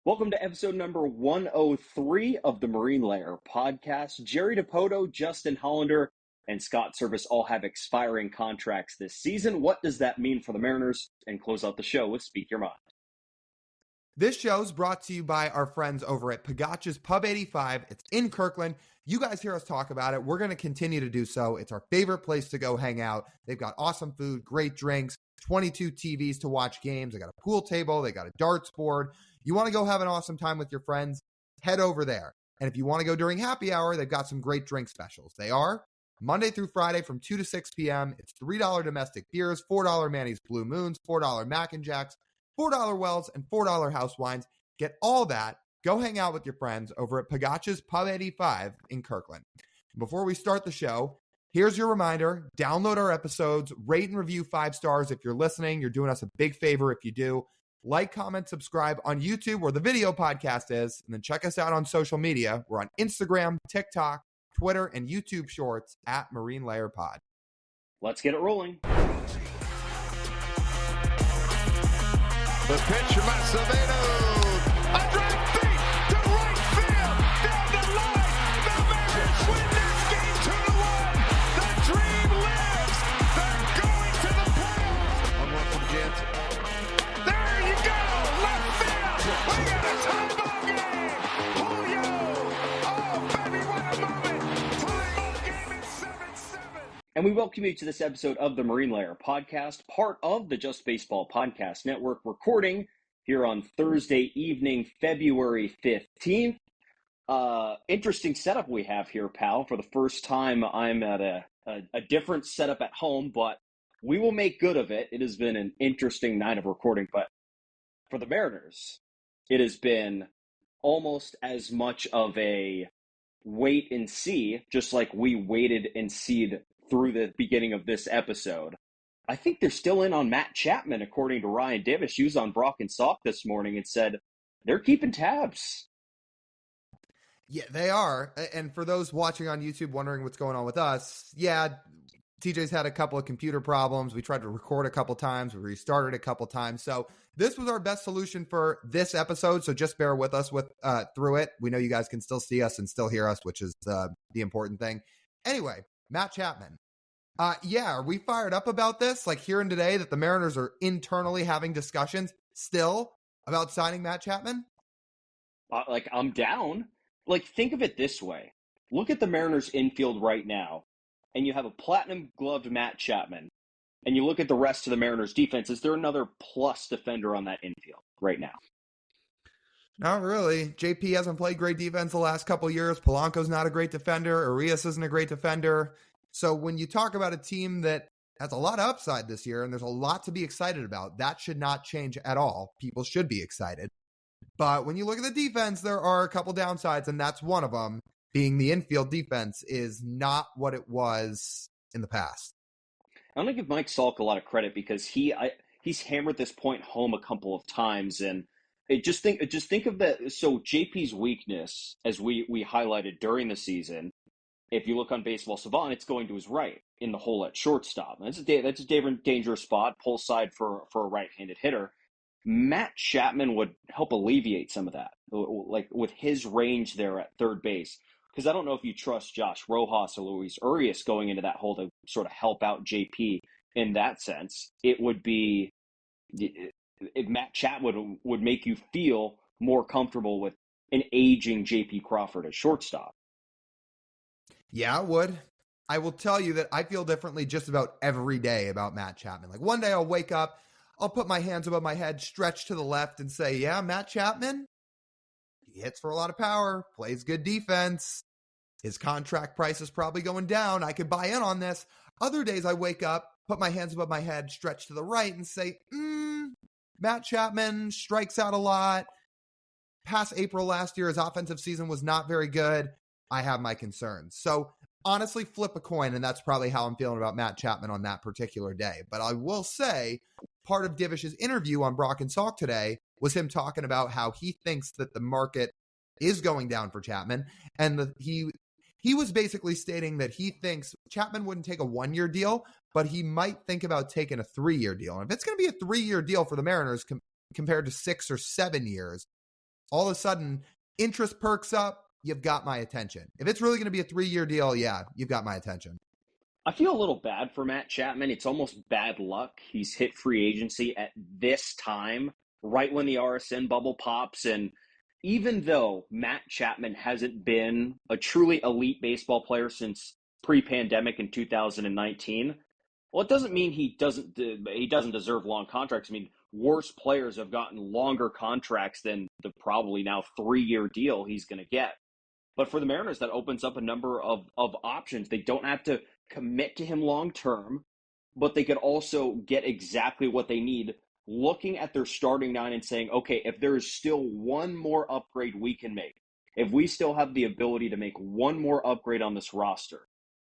Welcome to episode number 103 of the Marine Layer podcast. Jerry Dipoto, Justin Hollander, and Scott Servais all have expiring contracts this season. What does that mean for the Mariners? And close out the show with Speak Your Mind. This show is brought to you by our friends over at Pagotch's Pub 85. It's in Kirkland. You guys hear us talk about it. We're going to continue to do so. It's our favorite place to go hang out. They've got awesome food, great drinks, 22 TVs to watch games. They got a pool table. They got a darts board. You want to go have an awesome time with your friends, head over there. And if you want to go during happy hour, they've got some great drink specials. They are Monday through Friday from 2 to 6 p.m. It's $3 domestic beers, $4 Manny's Blue Moons, $4 Mac and Jacks, $4 Wells, and $4 house wines. Get all that. Go hang out with your friends over at Pagotch's Pub 85 in Kirkland. Before we start the show, here's your reminder. Download our episodes. Rate and review 5 stars if you're listening. You're doing us a big favor if you do. Like, comment, subscribe on YouTube where the video podcast is, and then check us out on social media. We're on Instagram, TikTok, Twitter, and YouTube Shorts at Marine Layer Pod. Let's get it rolling. The pitch from Matt Chapman. A drive deep to right field. Down the line. The Mariners win this game 2-1. The dream lives. They're going to the playoffs. 1-1 from Jansen. There you go. Left field. We got a tie ball game. Julio. Oh, baby, what a moment. Tie ball game at 7-7. And we welcome you to this episode of the Marine Layer podcast, part of the Just Baseball Podcast Network, recording here on Thursday evening, February 15th. Interesting setup we have here, pal. For the first time, I'm at a different setup at home, but we will make good of it. It has been an interesting night of recording, but for the Mariners, it has been almost as much of a wait and see, just like we waited and seed through the beginning of this episode. I think they're still in on Matt Chapman, according to Ryan Davis. He was on Brock and Salk this morning and said they're keeping tabs. Yeah, they are. And for those watching on YouTube wondering what's going on with us, yeah, TJ's had a couple of computer problems. We tried to record a couple times. We restarted a couple times. So this was our best solution for this episode. So just bear with us through it. We know you guys can still see us and still hear us, which is the important thing. Anyway, Matt Chapman. Are we fired up about this? Like hearing today that the Mariners are internally having discussions still about signing Matt Chapman? I'm down. Think of it this way. Look at the Mariners infield right now, and you have a platinum-gloved Matt Chapman, and you look at the rest of the Mariners defense. Is there another plus defender on that infield right now? Not really. JP hasn't played great defense the last couple of years. Polanco's not a great defender. Arias isn't a great defender. So when you talk about a team that has a lot of upside this year and there's a lot to be excited about, that should not change at all. People should be excited. But when you look at the defense, there are a couple downsides, and that's one of them, being the infield defense is not what it was in the past. I'm going to give Mike Salk a lot of credit because he's hammered this point home a couple of times, and just think of that. So JP's weakness, as we highlighted during the season, if you look on Baseball Savant, it's going to his right in the hole at shortstop. That's a dangerous spot, pull side for a right-handed hitter. Matt Chapman would help alleviate some of that, like with his range there at third base. Because I don't know if you trust Josh Rojas or Luis Urias going into that hole to sort of help out JP in that sense. Matt Chapman would make you feel more comfortable with an aging JP Crawford at shortstop. Yeah, it would. I will tell you that I feel differently just about every day about Matt Chapman. Like one day I'll wake up, I'll put my hands above my head, stretch to the left and say, yeah, Matt Chapman, he hits for a lot of power, plays good defense. His contract price is probably going down. I could buy in on this. Other days I wake up, put my hands above my head, stretch to the right and say, Matt Chapman strikes out a lot. Past April last year, his offensive season was not very good. I have my concerns. So honestly, flip a coin, and that's probably how I'm feeling about Matt Chapman on that particular day. But I will say, part of Divish's interview on Brock and Salk today was him talking about how he thinks that the market is going down for Chapman. And he was basically stating that he thinks Chapman wouldn't take a 1-year deal, but he might think about taking a 3-year deal. And if it's going to be a 3-year deal for the Mariners compared to 6 or 7 years, all of a sudden interest perks up, you've got my attention. If it's really going to be a 3-year deal, yeah, you've got my attention. I feel a little bad for Matt Chapman. It's almost bad luck. He's hit free agency at this time, right when the RSN bubble pops. And even though Matt Chapman hasn't been a truly elite baseball player since pre-pandemic in 2019, well, it doesn't mean he doesn't deserve long contracts. I mean, worse players have gotten longer contracts than the probably now 3-year deal he's going to get. But for the Mariners, that opens up a number of options. They don't have to commit to him long term, but they could also get exactly what they need, looking at their starting 9 and saying, okay, if there is still one more upgrade we can make, if we still have the ability to make one more upgrade on this roster,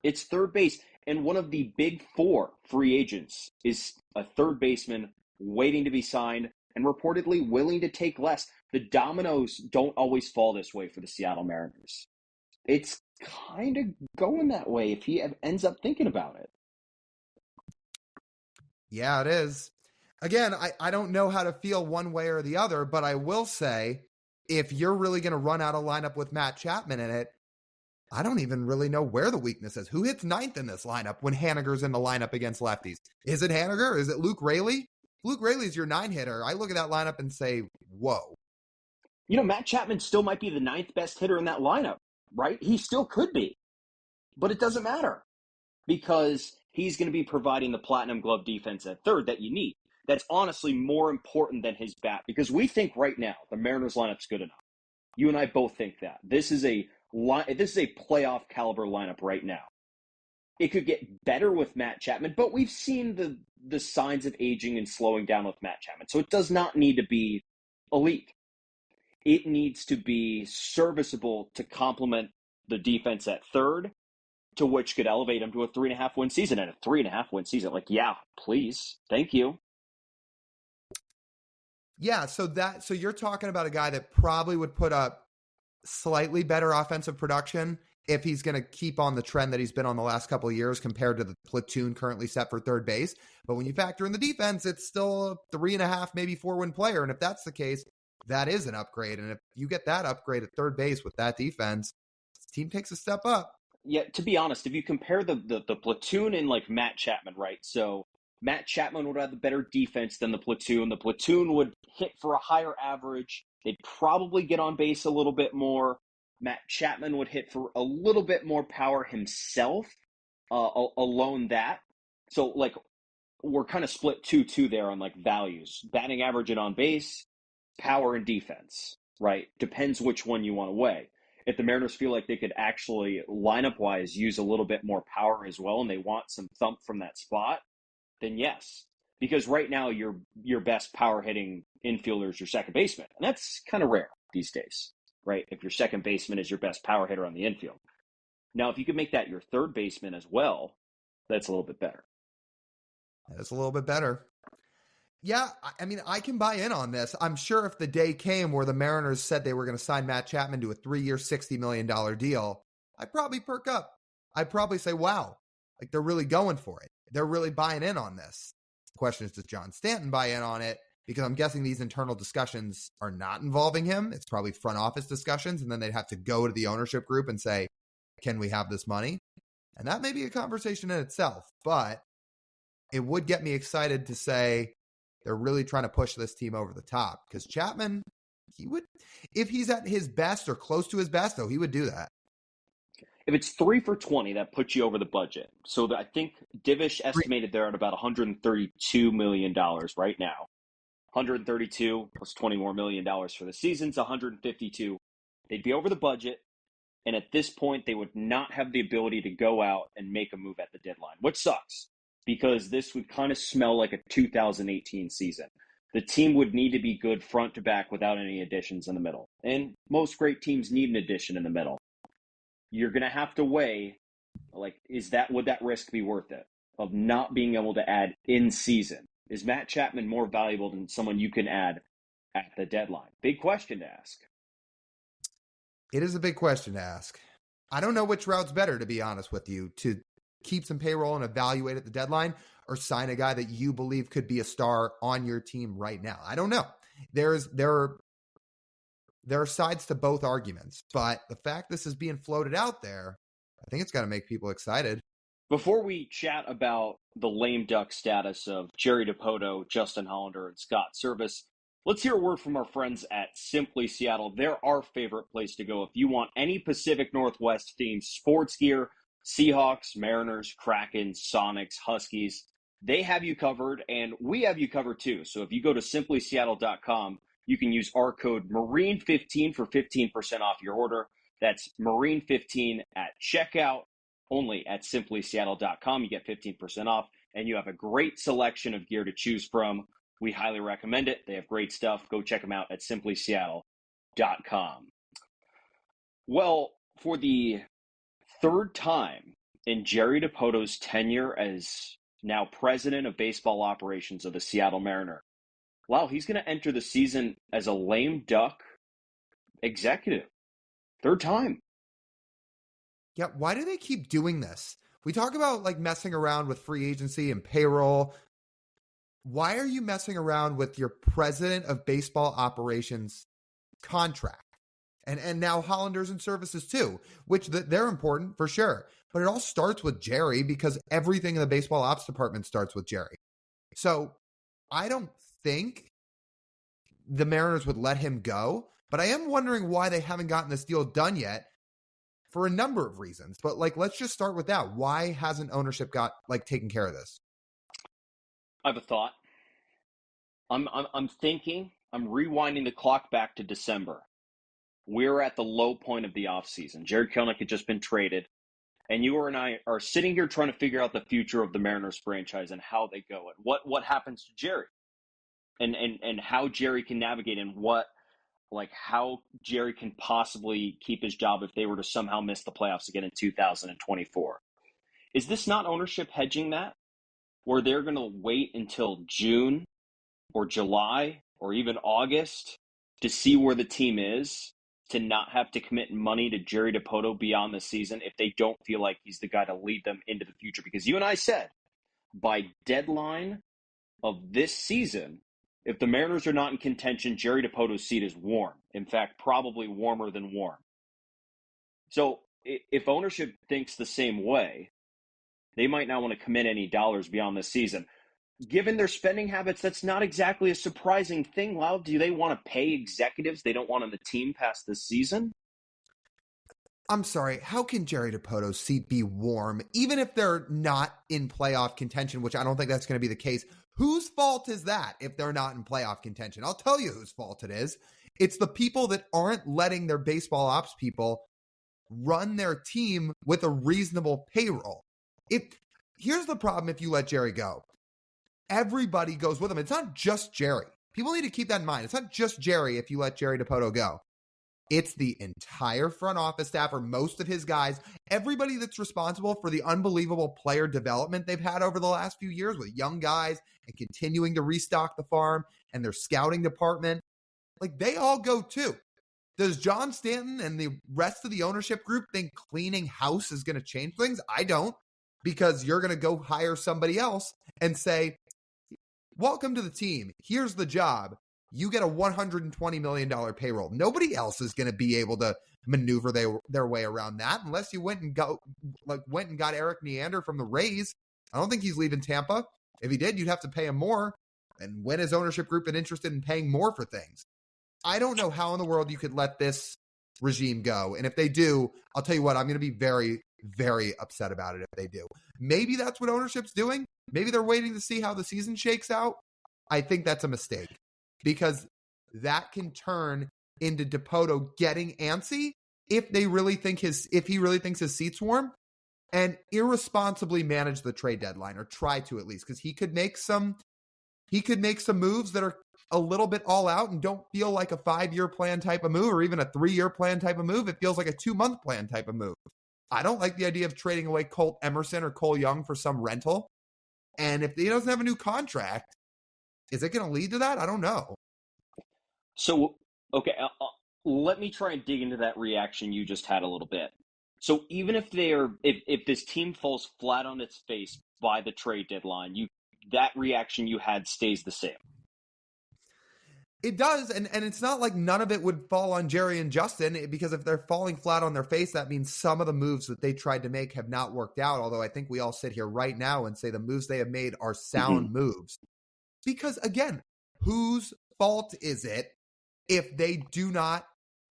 it's third base. And one of the big 4 free agents is a third baseman waiting to be signed and reportedly willing to take less. The dominoes don't always fall this way for the Seattle Mariners. It's kind of going that way if he ends up thinking about it. Yeah, it is. Again, I don't know how to feel one way or the other, but I will say, if you're really going to run out a lineup with Matt Chapman in it, I don't even really know where the weakness is. Who hits 9th in this lineup when Haniger's in the lineup against lefties? Is it Haniger? Is it Luke Raley? Luke Raley's your 9 hitter. I look at that lineup and say, whoa. You know, Matt Chapman still might be the 9th best hitter in that lineup, right? He still could be. But it doesn't matter because he's going to be providing the platinum glove defense at third that you need. That's honestly more important than his bat because we think right now the Mariners lineup's good enough. You and I both think that. This is a playoff caliber lineup right now. It could get better with Matt Chapman, but we've seen the signs of aging and slowing down with Matt Chapman. So it does not need to be elite. It needs to be serviceable to complement the defense at third, to which could elevate him to a 3.5 win season. And a 3.5 win season, like, yeah, please, thank you. Yeah, so you're talking about a guy that probably would put up slightly better offensive production if he's going to keep on the trend that he's been on the last couple of years compared to the platoon currently set for third base. But when you factor in the defense, it's still a 3.5, maybe 4-win player. And if that's the case, that is an upgrade. And if you get that upgrade at third base with that defense, the team takes a step up. Yeah, to be honest, if you compare the platoon and like Matt Chapman, right? So Matt Chapman would have the better defense than the platoon. The platoon would hit for a higher average. They'd probably get on base a little bit more. Matt Chapman would hit for a little bit more power himself, alone that. So, like, we're kind of split 2-2 there on, like, values. Batting average and on base, power and defense, right? Depends which one you want to weigh. If the Mariners feel like they could actually, lineup-wise, use a little bit more power as well and they want some thump from that spot, then yes. Because right now, your best power-hitting infielder is your second baseman. And that's kind of rare these days, right? If your second baseman is your best power hitter on the infield. Now, if you could make that your third baseman as well, that's a little bit better. That's a little bit better. Yeah, I mean, I can buy in on this. I'm sure if the day came where the Mariners said they were going to sign Matt Chapman to a 3-year, $60 million deal, I'd probably perk up. I'd probably say, wow, like they're really going for it. They're really buying in on this. The question is, does John Stanton buy in on it? Because I'm guessing these internal discussions are not involving him. It's probably front office discussions, and then they'd have to go to the ownership group and say, can we have this money? And that may be a conversation in itself, but it would get me excited to say they're really trying to push this team over the top. Because Chapman, he would, if he's at his best or close to his best, though, he would do that. If it's 3 for 20, that puts you over the budget. So I think Divish estimated they're at about $132 million right now. 132 plus 20 more million dollars for the season's 152. They'd be over the budget. And at this point, they would not have the ability to go out and make a move at the deadline, which sucks because this would kind of smell like a 2018 season. The team would need to be good front to back without any additions in the middle. And most great teams need an addition in the middle. You're going to have to weigh, like, would that risk be worth it of not being able to add in season? Is Matt Chapman more valuable than someone you can add at the deadline? Big question to ask. It is a big question to ask. I don't know which route's better, to be honest with you, to keep some payroll and evaluate at the deadline or sign a guy that you believe could be a star on your team right now. I don't know. There there are sides to both arguments, but the fact this is being floated out there, I think it's got to make people excited. Before we chat about the lame duck status of Jerry Dipoto, Justin Hollander, and Scott Servais, let's hear a word from our friends at Simply Seattle. They're our favorite place to go if you want any Pacific Northwest themed sports gear, Seahawks, Mariners, Kraken, Sonics, Huskies. They have you covered, and we have you covered too. So if you go to simplyseattle.com, you can use our code Marine15 for 15% off your order. That's Marine15 at checkout. Only at simplyseattle.com. You get 15% off, and you have a great selection of gear to choose from. We highly recommend it. They have great stuff. Go check them out at simplyseattle.com. Well, for the third time in Jerry Dipoto's tenure as now president of baseball operations of the Seattle Mariners, wow, he's going to enter the season as a lame duck executive. Third time. Yeah, why do they keep doing this? We talk about like messing around with free agency and payroll. Why are you messing around with your president of baseball operations contract? And now Hollanders and services too, which they're important for sure. But it all starts with Jerry because everything in the baseball ops department starts with Jerry. So I don't think the Mariners would let him go, but I am wondering why they haven't gotten this deal done yet. For a number of reasons, but like, let's just start with that. Why hasn't ownership got like taken care of this? I have a thought. I'm thinking. I'm rewinding the clock back to December. We're at the low point of the offseason. Jared Kelenic had just been traded, and you and I are sitting here trying to figure out the future of the Mariners franchise and how they go and what happens to Jerry, and how Jerry can navigate and how Jerry can possibly keep his job if they were to somehow miss the playoffs again in 2024. Is this not ownership hedging that? Where they're going to wait until June or July or even August to see where the team is, to not have to commit money to Jerry Dipoto beyond the season if they don't feel like he's the guy to lead them into the future? Because you and I said, by deadline of this season, if the Mariners are not in contention, Jerry Dipoto's seat is warm. In fact, probably warmer than warm. So if ownership thinks the same way, they might not want to commit any dollars beyond this season. Given their spending habits, that's not exactly a surprising thing, Lyle. Do they want to pay executives they don't want on the team past this season? I'm sorry, how can Jerry Dipoto's seat be warm, even if they're not in playoff contention, which I don't think that's going to be the case? Whose fault is that if they're not in playoff contention? I'll tell you whose fault it is. It's the people that aren't letting their baseball ops people run their team with a reasonable payroll. Here's the problem if you let Jerry go. Everybody goes with him. It's not just Jerry. People need to keep that in mind. It's not just Jerry if you let Jerry Dipoto go. It's the entire front office staff, or most of his guys, everybody that's responsible for the unbelievable player development they've had over the last few years with young guys and continuing to restock the farm and their scouting department. Like, they all go too. Does John Stanton and the rest of the ownership group think cleaning house is going to change things? I don't, because you're going to go hire somebody else and say, welcome to the team. Here's the job. You get a $120 million payroll. Nobody else is going to be able to maneuver their way around that unless you went and got Eric Neander from the Rays. I don't think he's leaving Tampa. If he did, you'd have to pay him more. And when has ownership group been interested in paying more for things? I don't know how in the world you could let this regime go. And if they do, I'll tell you what, I'm going to be very, very upset about it if they do. Maybe that's what ownership's doing. Maybe they're waiting to see how the season shakes out. I think that's a mistake, because that can turn into Dipoto getting antsy if he really thinks his seat's warm, and irresponsibly manage the trade deadline, or try to at least, because he could make some moves that are a little bit all out and don't feel like a 5-year plan type of move, or even a 3-year plan type of move. It feels like a 2-month plan type of move. I don't like the idea of trading away Colt Emerson or Cole Young for some rental. And if he doesn't have a new contract, is it going to lead to that? I don't know. So, okay, let me try and dig into that reaction you just had a little bit. So even if if this team falls flat on its face by the trade deadline, that reaction you had stays the same. It does, and it's not like none of it would fall on Jerry and Justin, because if they're falling flat on their face, that means some of the moves that they tried to make have not worked out, although I think we all sit here right now and say the moves they have made are sound moves. Because, again, whose fault is it if they do not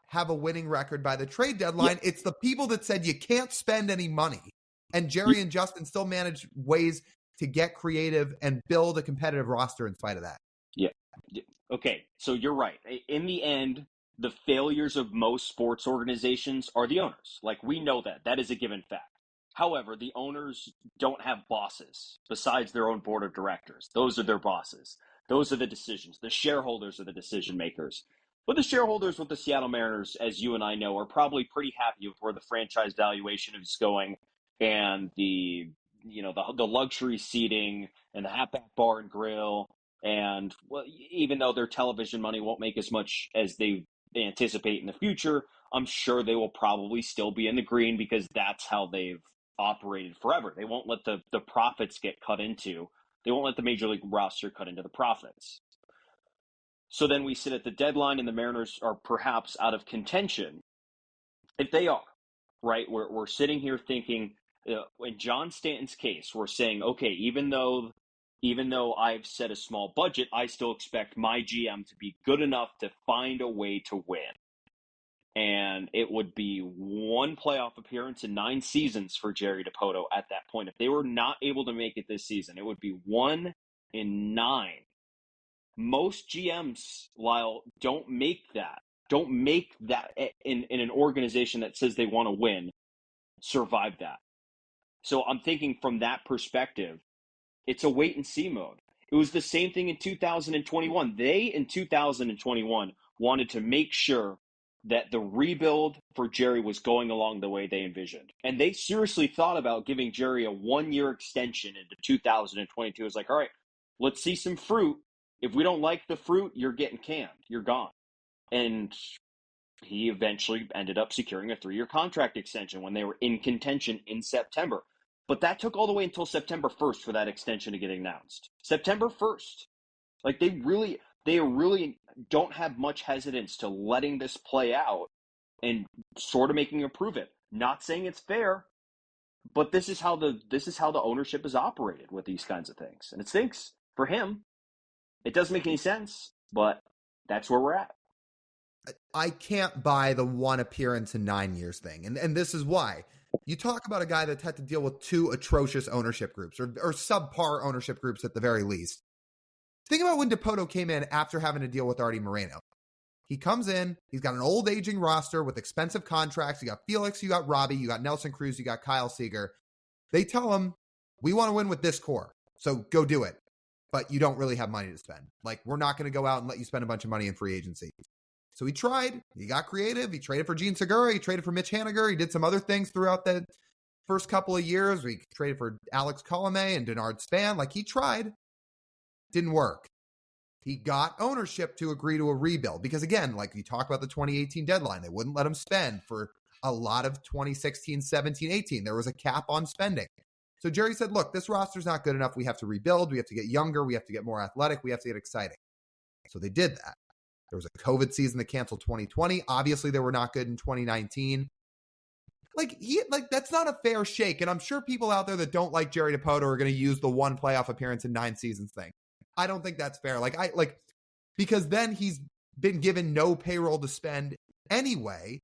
have a winning record by the trade deadline? It's the people that said you can't spend any money, and Jerry and Justin still managed ways to get creative and build a competitive roster in spite of that. Yeah. Okay, so you're right. In the end, the failures of most sports organizations are the owners. Like, we know that. That is a given fact. However, the owners don't have bosses besides their own board of directors. Those are their bosses. Those are the decisions. The shareholders are the decision makers. But the shareholders with the Seattle Mariners, as you and I know, are probably pretty happy with where the franchise valuation is going, and the luxury seating and the Hatback Bar and Grill. And even though their television money won't make as much as they anticipate in the future, I'm sure they will probably still be in the green, because that's how they've operated forever. They won't let the profits get cut into. They won't let the Major League roster cut into the profits. So then we sit at the deadline, and the Mariners are perhaps out of contention. If they are, right, we're sitting here thinking, in John Stanton's case, we're saying, okay, even though I've set a small budget, I still expect my GM to be good enough to find a way to win. And it would be one playoff appearance in 9 seasons for Jerry Dipoto at that point. If they were not able to make it this season, it would be 1 in 9. Most GMs, Lyle, don't make that. Don't make that in an organization that says they want to win, survive that. So I'm thinking from that perspective, it's a wait and see mode. It was the same thing in 2021. They, in 2021, wanted to make sure that the rebuild for Jerry was going along the way they envisioned. And they seriously thought about giving Jerry a 1-year extension into 2022. It was like, all right, let's see some fruit. If we don't like the fruit, you're getting canned. You're gone. And he eventually ended up securing a 3-year contract extension when they were in contention in September. But that took all the way until September 1st for that extension to get announced. September 1st. Like, they really don't have much hesitance to letting this play out and sort of making him prove it. Not saying it's fair, but this is how the ownership is operated with these kinds of things. And it stinks for him. It doesn't make any sense, but that's where we're at. I can't buy the 1 appearance in 9 years thing. And this is why. You talk about a guy that had to deal with 2 atrocious ownership groups, or subpar ownership groups at the very least. Think about when Dipoto came in after having to deal with Artie Moreno. He comes in, he's got an old aging roster with expensive contracts. You got Felix, you got Robbie, you got Nelson Cruz, you got Kyle Seager. They tell him, we want to win with this core, so go do it. But you don't really have money to spend. Like, we're not going to go out and let you spend a bunch of money in free agency. So he tried. He got creative. He traded for Gene Segura. He traded for Mitch Haniger. He did some other things throughout the first couple of years. He traded for Alex Colomé and Denard Span. Like, he tried. Didn't work. He got ownership to agree to a rebuild. Because, again, like you talk about the 2018 deadline, they wouldn't let him spend for a lot of 2016, 17, 18. There was a cap on spending. So Jerry said, look, this roster's not good enough. We have to rebuild. We have to get younger. We have to get more athletic. We have to get exciting. So they did that. There was a COVID season that canceled 2020. Obviously, they were not good in 2019. Like that's not a fair shake. And I'm sure people out there that don't like Jerry Dipoto are going to use the 1 playoff appearance in 9 seasons thing. I don't think that's fair. Because then he's been given no payroll to spend anyway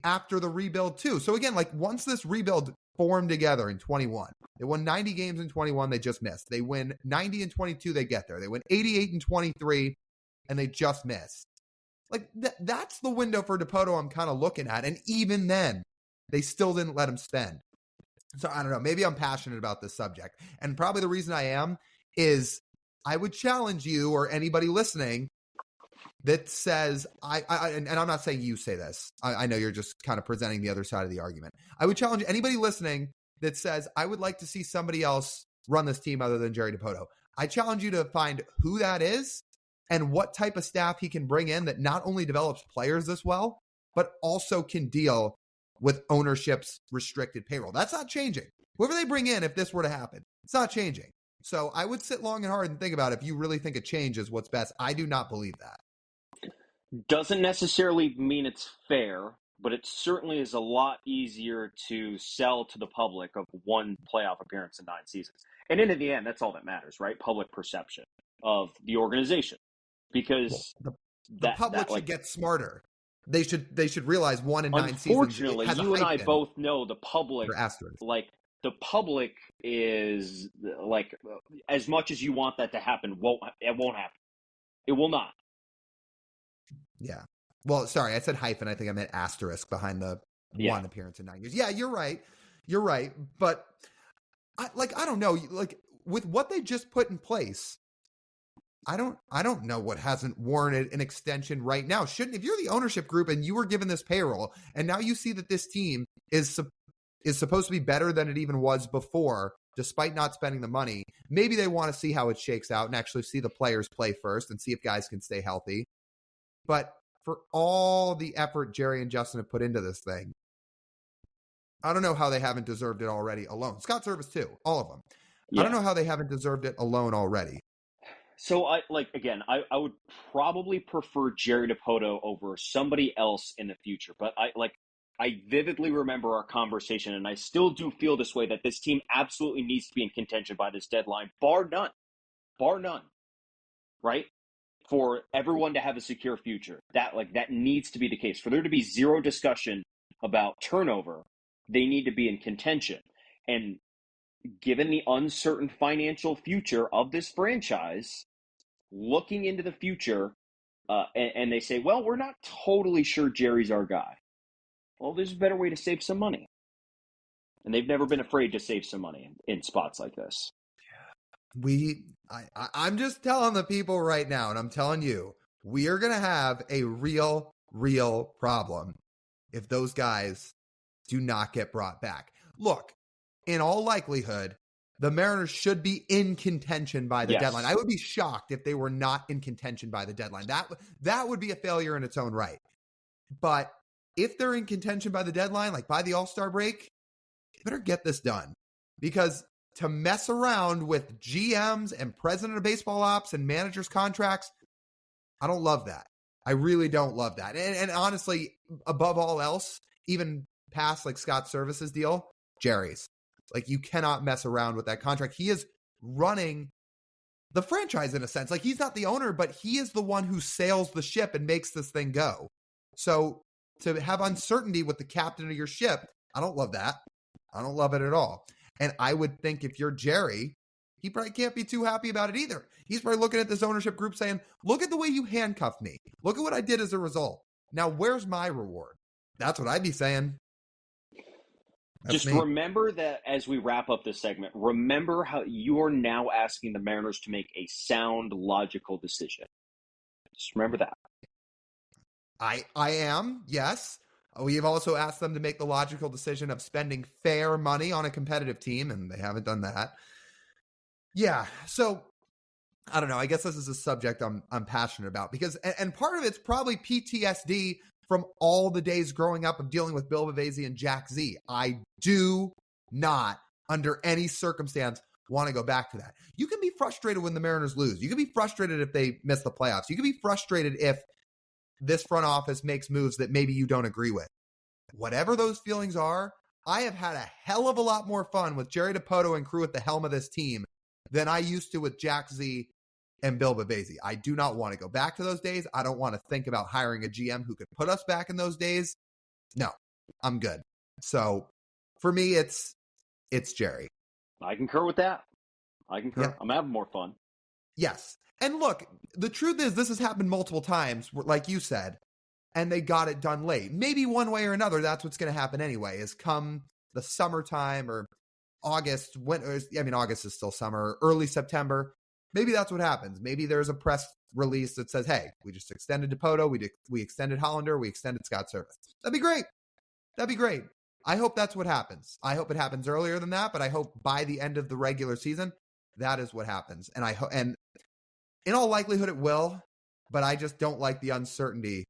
after the rebuild too. So again, like once this rebuild formed together in 21, they won 90 games in 21. They just missed. They win 90 in 22. They get there. They win 88 in 23. And they just missed. Like, that's the window for Dipoto I'm kind of looking at. And even then, they still didn't let him spend. So I don't know. Maybe I'm passionate about this subject. And probably the reason I am is I would challenge you or anybody listening that says, and I'm not saying you say this. I know you're just kind of presenting the other side of the argument. I would challenge anybody listening that says, I would like to see somebody else run this team other than Jerry Dipoto. I challenge you to find who that is and what type of staff he can bring in that not only develops players this well, but also can deal with ownership's restricted payroll. That's not changing. Whoever they bring in, if this were to happen, it's not changing. So I would sit long and hard and think about if you really think a change is what's best. I do not believe that. Doesn't necessarily mean it's fair, but it certainly is a lot easier to sell to the public of one playoff appearance in 9 seasons. And in the end, that's all that matters, right? Public perception of the organization. Well, Because the public should get smarter. They should realize 1 in 9 seasons. Unfortunately, Has a you and I hyphen both know the public, or asterisk. like, the public is like, as much as you want that to happen, it won't happen. It will not. Yeah. Well, sorry, I said hyphen. I think I meant asterisk behind the one appearance in 9 years. Yeah, you're right. You're right. But I don't know. Like, with what they just put in place, I don't know what hasn't warranted an extension right now. If you're the ownership group and you were given this payroll and now you see that this team is supposed to be better than it even was before, despite not spending the money, maybe they want to see how it shakes out and actually see the players play first and see if guys can stay healthy. But for all the effort Jerry and Justin have put into this thing, I don't know how they haven't deserved it already alone. Scott Servais too, all of them. Yeah. I don't know how they haven't deserved it alone already. So I would probably prefer Jerry Dipoto over somebody else in the future. But I vividly remember our conversation, and I still do feel this way, that this team absolutely needs to be in contention by this deadline, bar none, right? For everyone to have a secure future. That needs to be the case. For there to be zero discussion about turnover, they need to be in contention. And given the uncertain financial future of this franchise, looking into the future, and they say, well, we're not totally sure Jerry's our guy. Well, there's a better way to save some money. And they've never been afraid to save some money in spots like this. I'm just telling the people right now, and I'm telling you, we are going to have a real problem if those guys do not get brought back. Look, in all likelihood, the Mariners should be in contention by the deadline. I would be shocked if they were not in contention by the deadline. That would be a failure in its own right. But if they're in contention by the deadline, like by the All-Star break, you better get this done. Because to mess around with GMs and president of baseball ops and managers' contracts, I don't love that. I really don't love that. And honestly, above all else, even past like Scott Servais' deal, Jerry's. Like, you cannot mess around with that contract. He is running the franchise in a sense. Like, he's not the owner, but he is the one who sails the ship and makes this thing go. So to have uncertainty with the captain of your ship, I don't love that. I don't love it at all. And I would think if you're Jerry, he probably can't be too happy about it either. He's probably looking at this ownership group saying, look at the way you handcuffed me. Look at what I did as a result. Now, where's my reward? That's what I'd be saying. Just remember that as we wrap up this segment, remember how you are now asking the Mariners to make a sound, logical decision. Just remember that. I am, yes. We've also asked them to make the logical decision of spending fair money on a competitive team, and they haven't done that. Yeah, so I don't know. I guess this is a subject I'm passionate about because, and part of it's probably PTSD from all the days growing up of dealing with Bill Bavasi and Jack Z. I do not, under any circumstance, want to go back to that. You can be frustrated when the Mariners lose. You can be frustrated if they miss the playoffs. You can be frustrated if this front office makes moves that maybe you don't agree with. Whatever those feelings are, I have had a hell of a lot more fun with Jerry Dipoto and crew at the helm of this team than I used to with Jack Z and Bill Bavasi. I do not want to go back to those days. I don't want to think about hiring a GM who could put us back in those days. No, I'm good. So for me, it's Jerry. I concur with that. I concur. Yeah. I'm having more fun. Yes. And look, the truth is this has happened multiple times, like you said, and they got it done late. Maybe one way or another, that's what's going to happen anyway, is come the summertime or August, August is still summer, early September. Maybe that's what happens. Maybe there's a press release that says, hey, we just extended Dipoto, we extended Hollander, we extended Scott Servais. That'd be great. That'd be great. I hope that's what happens. I hope it happens earlier than that, but I hope by the end of the regular season, that is what happens. And in all likelihood it will, but I just don't like the uncertainty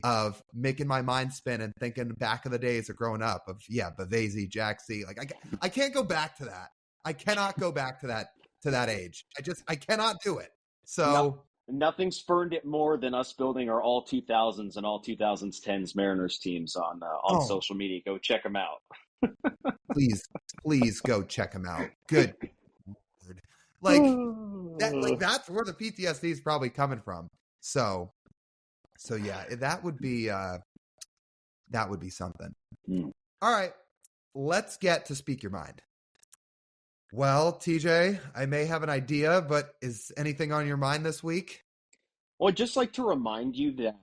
of making my mind spin and thinking back of the days of growing up of, Bavasi, Jack Z. Like, I can't go back to that. I cannot go back to that age. I cannot do it. So Nothing spurned it more than us building our all 2000s and all 2010s Mariners teams on Oh, social media. Go check them out. please go check him out. Good Lord. Like that's where the PTSD is probably coming from. So yeah, that would be something. All right, let's get to Speak Your Mind. Well, TJ, I may have an idea, but is anything on your mind this week? Well, I'd just like to remind you that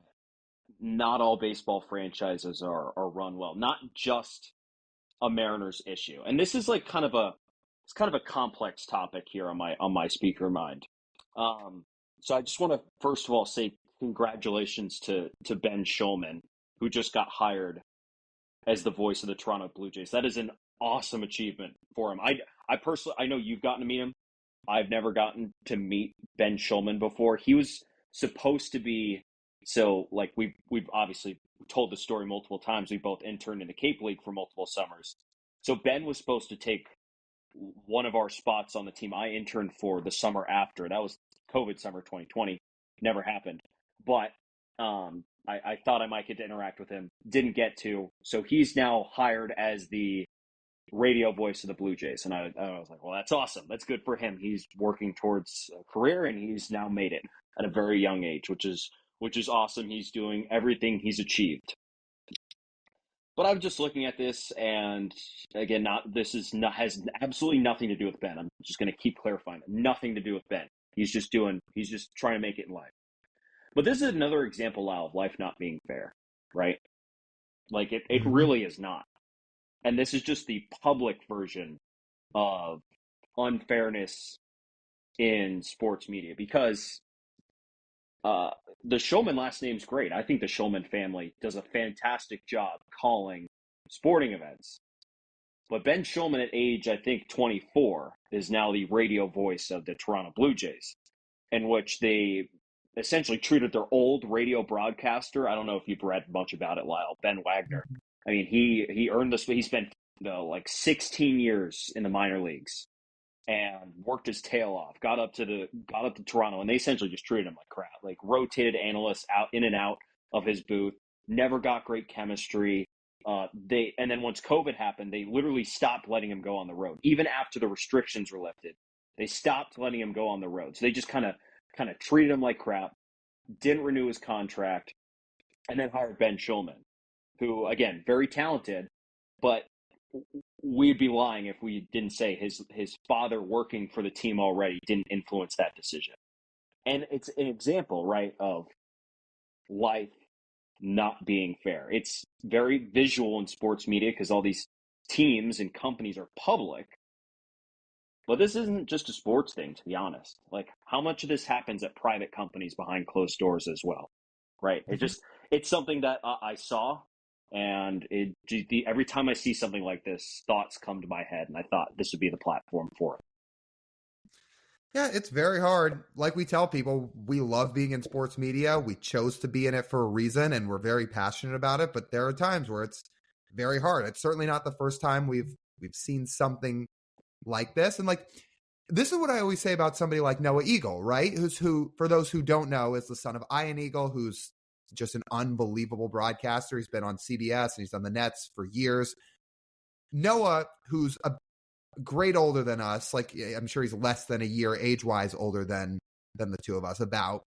not all baseball franchises are run well. Not just a Mariners issue. And this is like kind of a complex topic here on my speaker mind. So I just want to first of all say congratulations to Ben Schulman, who just got hired as the voice of the Toronto Blue Jays. That is an awesome achievement for him. I personally, I know you've gotten to meet him. I've never gotten to meet Ben Schulman before. He was supposed to be, so like we've obviously told the story multiple times. We both interned in the Cape League for multiple summers. So Ben was supposed to take one of our spots on the team I interned for the summer after. That was COVID summer 2020. Never happened. But I thought I might get to interact with him. Didn't get to. So he's now hired as the radio voice of the Blue Jays. And I was like, well, that's awesome. That's good for him. He's working towards a career, and he's now made it at a very young age, which is awesome. He's doing everything he's achieved. But I'm just looking at this, and again, has absolutely nothing to do with Ben. I'm just going to keep clarifying it. Nothing to do with Ben. He's just trying to make it in life. But this is another example, Lyle, of life not being fair, right? Like it really is not. And this is just the public version of unfairness in sports media, because the Schulman last name's great. I think the Schulman family does a fantastic job calling sporting events. But Ben Schulman at age, I think, 24, is now the radio voice of the Toronto Blue Jays, in which they essentially treated their old radio broadcaster. I don't know if you've read much about it, Lyle, Ben Wagner. I mean, he earned this. He spent like 16 years in the minor leagues and worked his tail off. Got up to Toronto, and they essentially just treated him like crap. Like rotated analysts out in and out of his booth. Never got great chemistry. And then once COVID happened, they literally stopped letting him go on the road. Even after the restrictions were lifted, they stopped letting him go on the road. So they just kind of treated him like crap. Didn't renew his contract, and then hired Ben Schulman, who, again, very talented, but we'd be lying if we didn't say his father working for the team already didn't influence that decision. And it's an example, right, of life not being fair. It's very visual in sports media because all these teams and companies are public. But this isn't just a sports thing, to be honest. Like, how much of this happens at private companies behind closed doors as well, right? It's something that I saw, and every time I see something like this, thoughts come to my head, and I thought this would be the platform for it. Yeah, it's very hard. Like we tell people, we love being in sports media. We chose to be in it for a reason, and we're very passionate about it. But there are times where it's very hard. It's certainly not the first time we've seen something like this. And like, this is what I always say about somebody like Noah Eagle, right? Who, for those who don't know, is the son of Ian Eagle, who's just an unbelievable broadcaster. He's been on CBS and he's on the Nets for years. Noah, who's a grade older than us, like I'm sure he's less than a year age-wise older than the two of us about.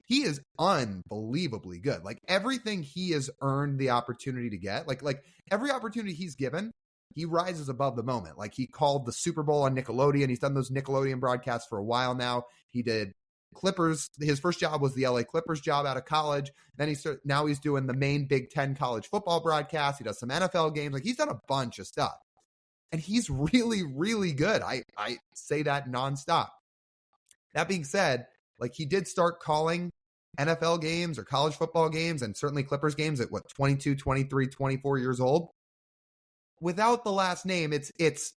He is unbelievably good. Like everything he has earned the opportunity to get, like every opportunity he's given, he rises above the moment. Like he called the Super Bowl on Nickelodeon. He's done those Nickelodeon broadcasts for a while now. He did Clippers. His first job was the LA Clippers job out of college. Then now he's doing the main Big Ten college football broadcast. He does some NFL games. Like he's done a bunch of stuff. And he's really, really good. I say that nonstop. That being said, like he did start calling NFL games or college football games and certainly Clippers games at 22, 23, 24 years old. Without the last name, it's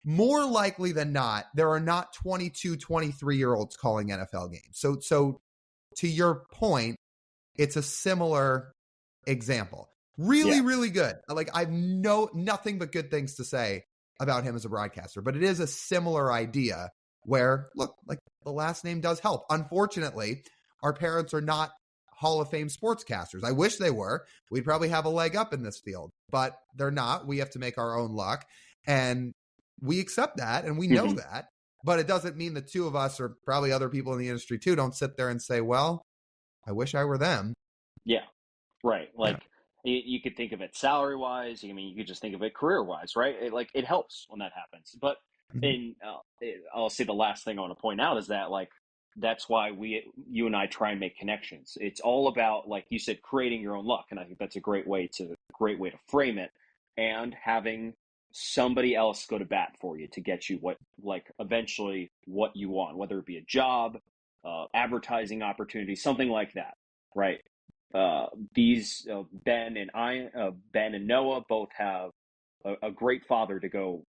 more likely than not, there are not 22, 23-year-olds calling NFL games. So to your point, it's a similar example. Really, really good. Like I've nothing but good things to say about him as a broadcaster, but it is a similar idea where, look, like the last name does help. Unfortunately, our parents are not Hall of Fame sportscasters. I wish they were. We'd probably have a leg up in this field, but they're not. We have to make our own luck. And we accept that and we know that. But it doesn't mean the two of us, or probably other people in the industry too, don't sit there and say, well, I wish I were them. Yeah, right. Like you could think of it salary wise. I mean, you could just think of it career wise, right? It helps when that happens. But I'll say the last thing I want to point out is that like that's why you and I try and make connections. It's all about, like you said, creating your own luck, and I think that's a great way to frame it, and having somebody else go to bat for you to get you eventually what you want, whether it be a job, advertising opportunity, something like that, right? These Ben and Noah both have a great father to go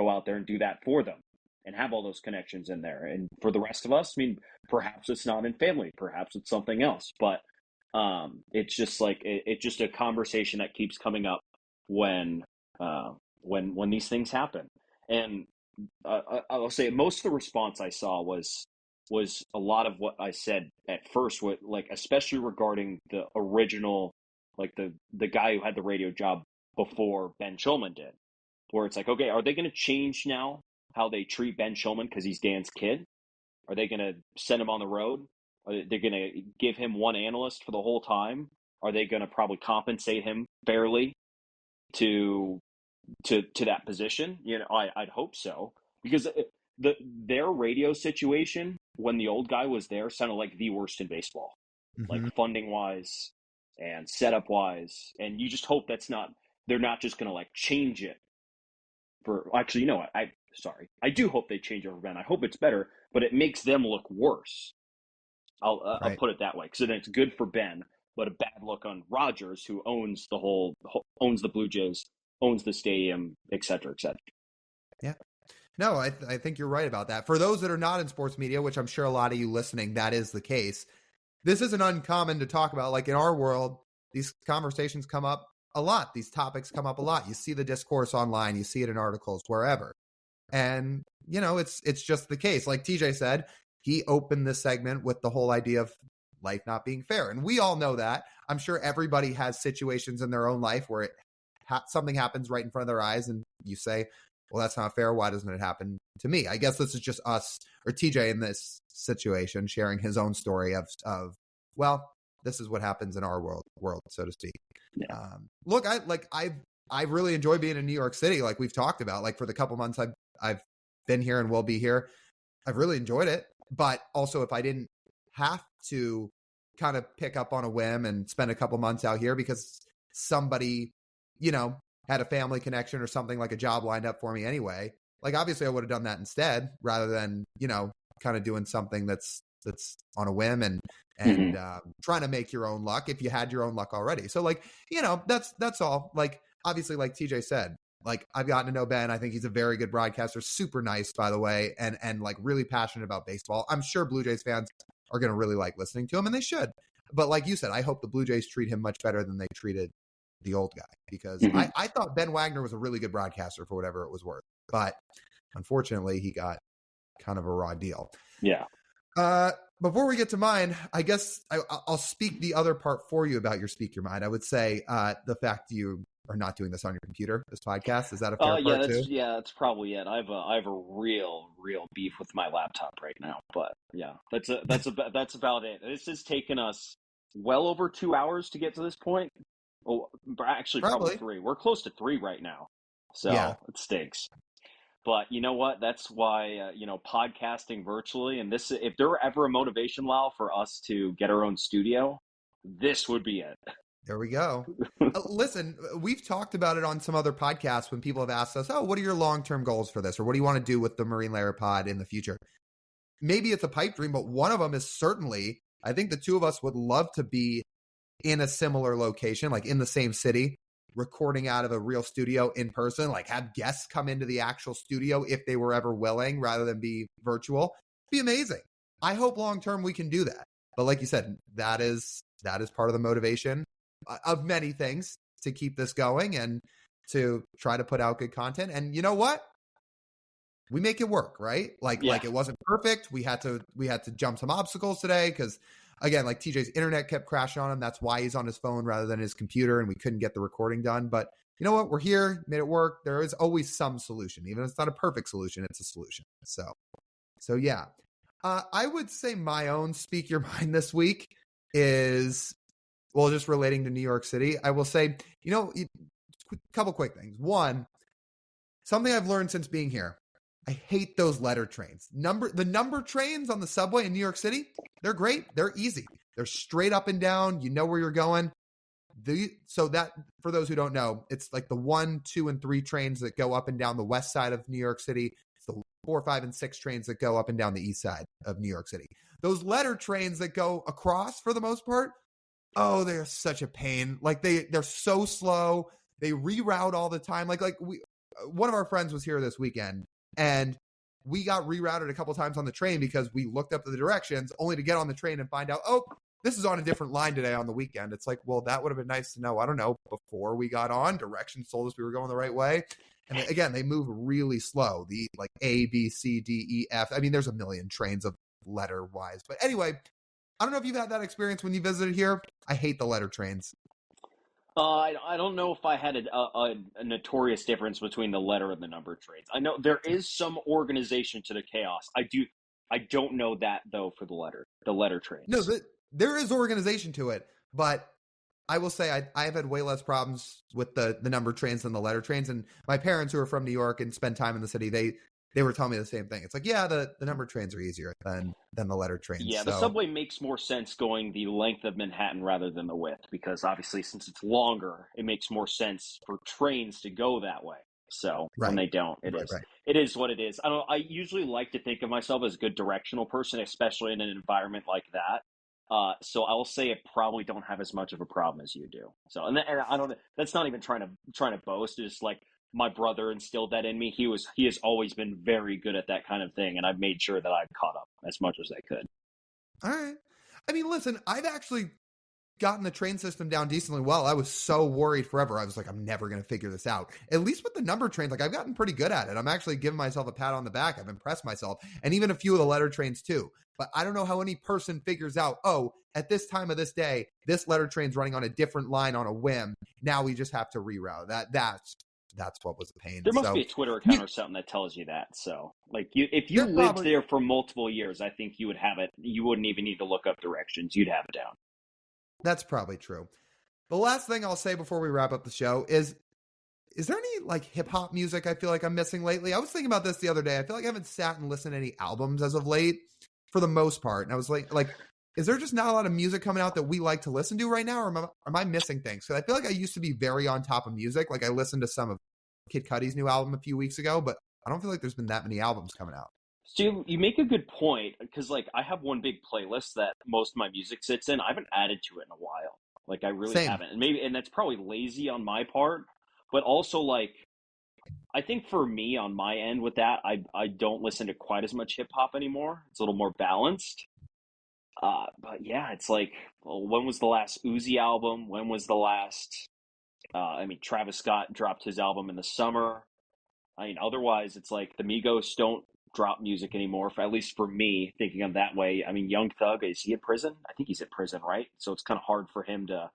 out there and do that for them and have all those connections in there. And for the rest of us, I mean, perhaps it's not in family, perhaps it's something else, but it's just like it's just a conversation that keeps coming up when these things happen. And I'll say most of the response I saw was a lot of what I said at first, especially regarding the original, like the guy who had the radio job before Ben Schulman did, where it's like, okay, are they going to change now how they treat Ben Schulman because he's Dan's kid? Are they going to send him on the road? Are they going to give him one analyst for the whole time? Are they going to probably compensate him fairly to that position? You know, I'd hope so, because their radio situation when the old guy was there sounded like the worst in baseball, like funding wise and setup wise. And you just hope they're not just going to like change it for, actually, you know what? I do hope they change it for Ben. I hope it's better, but it makes them look worse. I'll put it that way. Cause then it's good for Ben, but a bad look on Rogers, who owns the Blue Jays, owns the stadium, et cetera, et cetera. Yeah. No, I think you're right about that. For those that are not in sports media, which I'm sure a lot of you listening, that is the case. This isn't uncommon to talk about. Like in our world, these conversations come up a lot. These topics come up a lot. You see the discourse online, you see it in articles, wherever. And, you know, it's just the case. Like TJ said, he opened this segment with the whole idea of life not being fair. And we all know that. I'm sure everybody has situations in their own life where something happens right in front of their eyes and you say, well, that's not fair. Why doesn't it happen to me? I guess this is just us, or TJ in this situation, sharing his own story of well, this is what happens in our world, so to speak. Yeah. Look, I really enjoy being in New York City. Like we've talked about, like for the couple months I've been here and will be here, I've really enjoyed it. But also, if I didn't have to kind of pick up on a whim and spend a couple months out here because somebody, you know, had a family connection or something, like a job lined up for me anyway, like obviously I would have done that instead, rather than, you know, kind of doing something that's on a whim and trying to make your own luck if you had your own luck already. So like, you know, that's all. Like obviously, like TJ said, like I've gotten to know Ben. I think he's a very good broadcaster, super nice, by the way, and like really passionate about baseball. I'm sure Blue Jays fans are going to really like listening to him, and they should. But like you said, I hope the Blue Jays treat him much better than they treated the old guy, because I thought Ben Wagner was a really good broadcaster for whatever it was worth. But unfortunately, he got kind of a raw deal. Yeah. Before we get to mine, I guess I'll speak the other part for you about your Speak Your Mind. I would say the fact you are not doing this on your computer, this podcast, is that a fair part too? Yeah, that's probably it. I have a real beef with my laptop right now, but yeah, that's about it. This has taken us well over 2 hours to get to this point. Oh, actually, probably 3. We're close to 3 right now, so yeah. It stinks. But you know what? That's why, podcasting virtually, and this, if there were ever a motivation, Lyle, for us to get our own studio, this would be it. There we go. Listen, we've talked about it on some other podcasts when people have asked us, oh, what are your long-term goals for this? Or what do you want to do with the Marine Layer pod in the future? Maybe it's a pipe dream, but one of them is certainly, I think the two of us would love to be in a similar location, like in the same city, recording out of a real studio in person, like have guests come into the actual studio if they were ever willing, rather than be virtual. Be amazing. I hope long-term we can do that. But like you said, that is part of the motivation of many things to keep this going and to try to put out good content. And you know what? We make it work, right? Like it wasn't perfect. We had to jump some obstacles today because again, like TJ's internet kept crashing on him. That's why he's on his phone rather than his computer, and we couldn't get the recording done. But you know what? We're here, made it work. There is always some solution. Even if it's not a perfect solution, it's a solution. So yeah. I would say my own speak your mind this week is, well, just relating to New York City. I will say, a couple quick things. One, something I've learned since being here. I hate those letter trains. The number trains on the subway in New York City, they're great. They're easy. They're straight up and down. You know where you're going. So that, for those who don't know, it's like the 1, 2, and 3 trains that go up and down the west side of New York City. It's the 4, 5, and 6 trains that go up and down the east side of New York City. Those letter trains that go across, for the most part, oh, they're such a pain. Like they're so slow. They reroute all the time. One of our friends was here this weekend, and we got rerouted a couple times on the train because we looked up the directions only to get on the train and find out, oh, this is on a different line today on the weekend. It's like, well, that would have been nice to know. I don't know. Before we got on, directions told us we were going the right way. And again, they move really slow. The like A, B, C, D, E, F. I mean, there's a million trains of letter wise. But anyway, I don't know if you've had that experience when you visited here. I hate the letter trains. I don't know if I had a notorious difference between the letter and the number trains. I know there is some organization to the chaos. I don't know that though for the letter trains. No, there is organization to it, but I will say I have had way less problems with the number trains than the letter trains. And my parents, who are from New York and spend time in the city, they were telling me the same thing. It's like, yeah, the number trains are easier than the letter trains. Yeah, the subway makes more sense going the length of Manhattan rather than the width, because obviously since it's longer, it makes more sense for trains to go that way. So when they don't, it is what it is. I usually like to think of myself as a good directional person, especially in an environment like that. So I'll say I probably don't have as much of a problem as you do. So, and I don't. That's not even trying to boast. It's just like my brother instilled that in me. He has always been very good at that kind of thing, and I've made sure that I've caught up as much as I could. All right. I mean, listen, I've actually gotten the train system down decently well. I was so worried forever. I was like, I'm never going to figure this out. At least with the number trains, like I've gotten pretty good at it. I'm actually giving myself a pat on the back. I've impressed myself, and even a few of the letter trains too. But I don't know how any person figures out, oh, at this time of this day, this letter train's running on a different line on a whim. Now we just have to reroute. That's what was the pain. There must be a Twitter account or something that tells you that. So, like, if you lived there for multiple years, I think you would have it. You wouldn't even need to look up directions. You'd have it down. That's probably true. The last thing I'll say before we wrap up the show is there any like hip hop music I feel like I'm missing lately? I was thinking about this the other day. I feel like I haven't sat and listened to any albums as of late for the most part. And I was like, is there just not a lot of music coming out that we like to listen to right now? Or am I missing things? Because I feel like I used to be very on top of music. Like I listened to some of Kid Cudi's new album a few weeks ago, but I don't feel like there's been that many albums coming out. So you make a good point, because like I have one big playlist that most of my music sits in. I haven't added to it in a while. Like I really haven't. And that's probably lazy on my part, but also like I think for me on my end with that, I don't listen to quite as much hip hop anymore. It's a little more balanced. But yeah, it's like, well, when was the last Uzi album? When was the last Travis Scott dropped his album in the summer. Otherwise it's like the Migos don't drop music anymore, at least for me, thinking of that way. Young Thug, is he in prison? I think he's in prison, right? So it's kind of hard for him to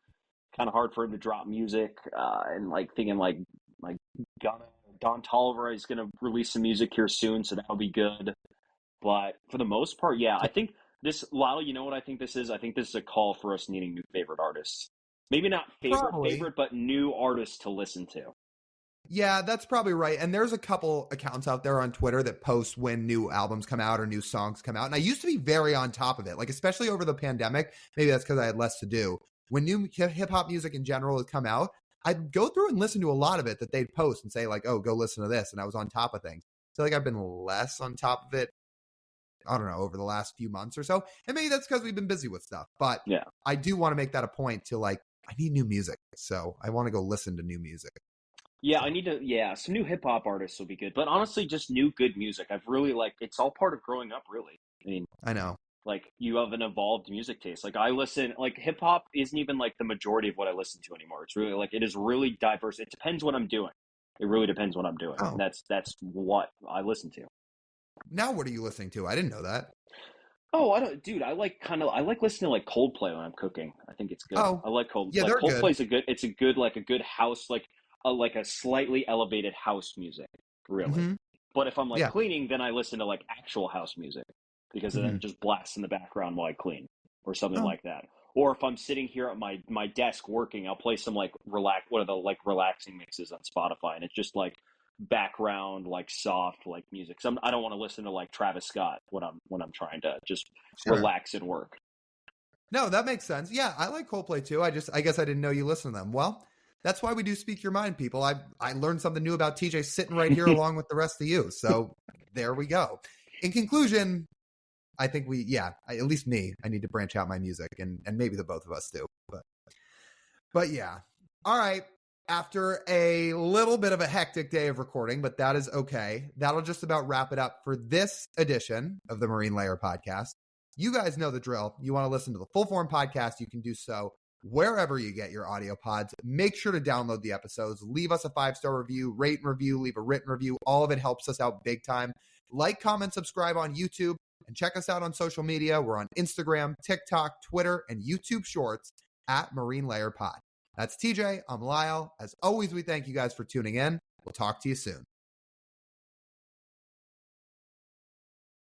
drop music, and like thinking like Don Toliver is going to release some music here soon, so that'll be good. But for the most part, yeah, I think this, Lyle, you know what I think this is? I think this is a call for us needing new favorite artists. Maybe not favorite, but new artists to listen to. Yeah, that's probably right. And there's a couple accounts out there on Twitter that post when new albums come out or new songs come out. And I used to be very on top of it, like especially over the pandemic. Maybe that's because I had less to do. When new hip hop music in general has come out, I'd go through and listen to a lot of it that they'd post and say like, oh, go listen to this. And I was on top of things. So like I've been less on top of it, I don't know, over the last few months or so. And maybe that's because we've been busy with stuff. But yeah, I do want to make that a point to like, I need new music. So I want to go listen to new music. Yeah, some new hip hop artists will be good. But honestly, just new good music. I've really it's all part of growing up, really. I know. Like, you have an evolved music taste. Like, I listen, like, hip hop isn't even like the majority of what I listen to anymore. It's really like, it is really diverse. It depends what I'm doing. It really depends what I'm doing. And that's what I listen to. Now, what are you listening to? I didn't know that. Oh, I don't, dude. I like listening to like Coldplay when I'm cooking. I think it's good. Oh, I like yeah, Like they're good. Coldplay's a good. It's a good like a good house like a slightly elevated house music, really. Hmm. But if I'm like Yeah. cleaning, then I listen to like actual house music because then Hmm. it just blasts in the background while I clean or something Oh, like that. Or if I'm sitting here at my desk working, I'll play some like what are the like relaxing mixes on Spotify, and it's just like background like soft like music. So I don't want to listen to like Travis Scott when I'm trying to just sure. relax and work. No, that makes sense. Yeah, I like Coldplay too. I guess I didn't know you listen to them. Well, that's why we do Speak Your Mind, people. I learned something new about TJ sitting right here along with the rest of you. So there we go. In conclusion, I think at least me, I need to branch out my music, and maybe the both of us do. But yeah. All right. After a little bit of a hectic day of recording, but that is okay. That'll just about wrap it up for this edition of the Marine Layer podcast. You guys know the drill. You want to listen to the full form podcast, you can do so wherever you get your audio pods. Make sure to download the episodes, leave us a 5-star review, rate and review, leave a written review. All of it helps us out big time. Like, comment, subscribe on YouTube, and check us out on social media. We're on Instagram, TikTok, Twitter, and YouTube Shorts at Marine Layer Pod. That's TJ. I'm Lyle. As always, we thank you guys for tuning in. We'll talk to you soon.